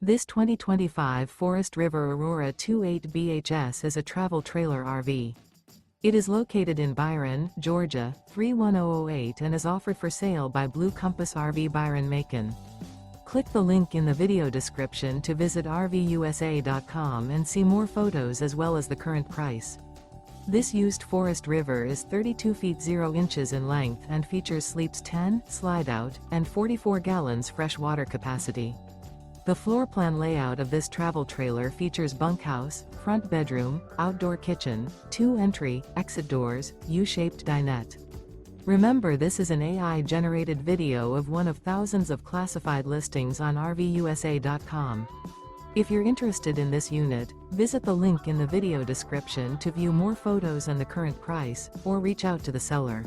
This 2025 Forest River Aurora 28 BHS is a travel trailer RV. It is located in Byron, Georgia, 31008 and is offered for sale by Blue Compass RV Byron-Macon. Click the link in the video description to visit RVUSA.com and see more photos as well as the current price. This used Forest River is 32 feet 0 inches in length and features sleeps 10, slide-out, and 44 gallons fresh water capacity. The floor plan layout of this travel trailer features bunkhouse, front bedroom, outdoor kitchen, 2 entry, exit doors, U-shaped dinette. Remember, this is an AI-generated video of one of thousands of classified listings on RVUSA.com. If you're interested in this unit, visit the link in the video description to view more photos and the current price, or reach out to the seller.